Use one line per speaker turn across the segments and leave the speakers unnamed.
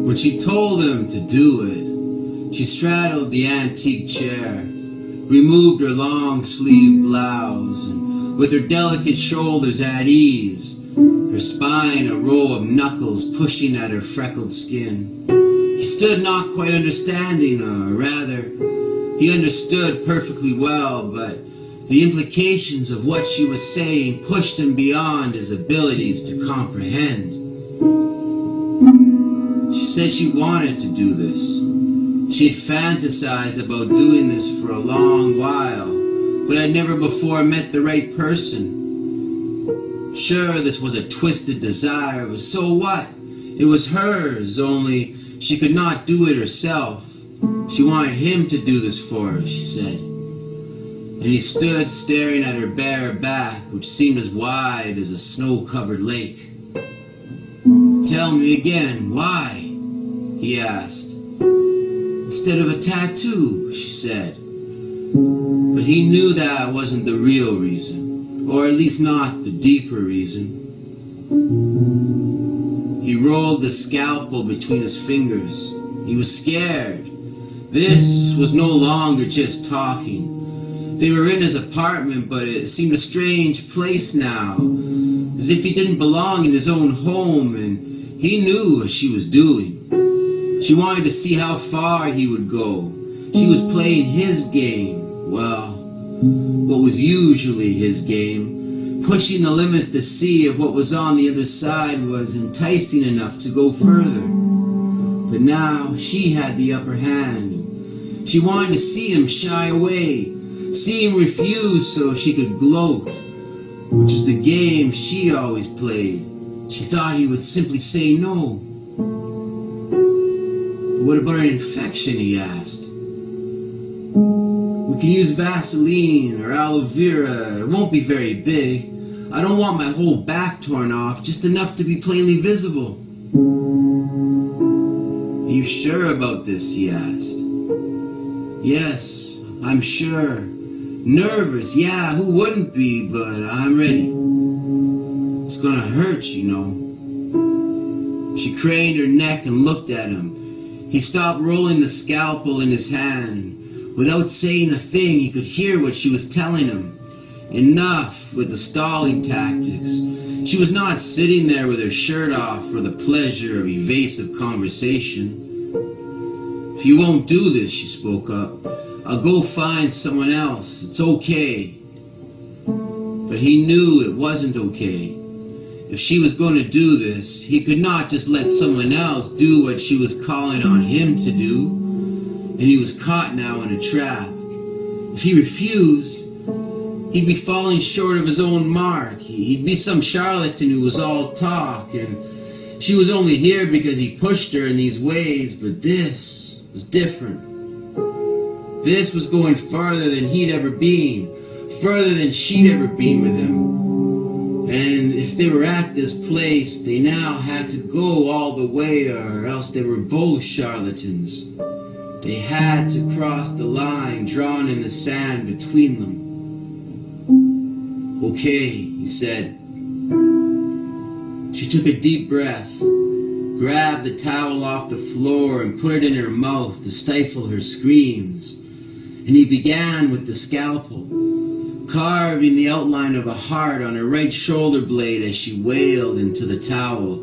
When she told him to do it, she straddled the antique chair, removed her long-sleeved blouse, and with her delicate shoulders at ease, her spine a row of knuckles pushing at her freckled skin. He stood not quite understanding, or rather, he understood perfectly well, but the implications of what she was saying pushed him beyond his abilities to comprehend. She said she wanted to do this. She had fantasized about doing this for a long while, but had never before met the right person. Sure, this was a twisted desire, but so what? It was hers, only she could not do it herself. She wanted him to do this for her, she said. And he stood staring at her bare back, which seemed as wide as a snow-covered lake. "Tell me again, why?" he asked. "Instead of a tattoo," she said. But he knew that wasn't the real reason, or at least not the deeper reason. He rolled the scalpel between his fingers. He was scared. This was no longer just talking. They were in his apartment, but it seemed a strange place now, as if he didn't belong in his own home, and he knew what she was doing. She wanted to see how far he would go. She was playing his game, well, what was usually his game, pushing the limits to see if what was on the other side was enticing enough to go further. But now she had the upper hand. She wanted to see him shy away, see him refuse so she could gloat, which is the game she always played. She thought he would simply say no. "But what about an infection?" he asked. "We can use Vaseline or aloe vera. It won't be very big. I don't want my whole back torn off, just enough to be plainly visible." "Are you sure about this?" he asked. "Yes, I'm sure. Nervous, yeah, who wouldn't be, but I'm ready. It's gonna hurt, you know." She craned her neck and looked at him. He stopped rolling the scalpel in his hand. Without saying a thing, he could hear what she was telling him. Enough with the stalling tactics. She was not sitting there with her shirt off for the pleasure of evasive conversation. "If you won't do this," she spoke up, "I'll go find someone else. It's okay." But he knew it wasn't okay. If she was going to do this, he could not just let someone else do what she was calling on him to do. And he was caught now in a trap. If he refused, he'd be falling short of his own mark. He'd be some charlatan who was all talk, and she was only here because he pushed her in these ways, but this was different. This was going further than he'd ever been, further than she'd ever been with him. And if they were at this place, they now had to go all the way, or else they were both charlatans. They had to cross the line drawn in the sand between them. "Okay," he said. She took a deep breath, grabbed the towel off the floor and put it in her mouth to stifle her screams. And he began with the scalpel, carving the outline of a heart on her right shoulder blade as she wailed into the towel.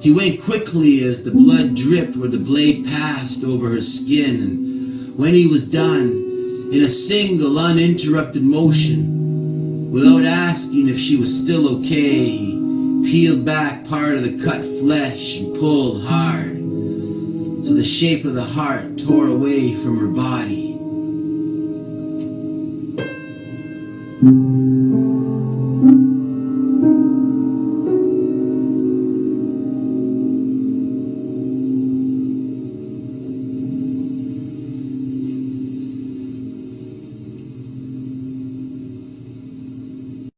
He went quickly as the blood dripped where the blade passed over her skin, and when he was done, in a single uninterrupted motion, without asking if she was still okay, he peeled back part of the cut flesh and pulled hard, so the shape of the heart tore away from her body.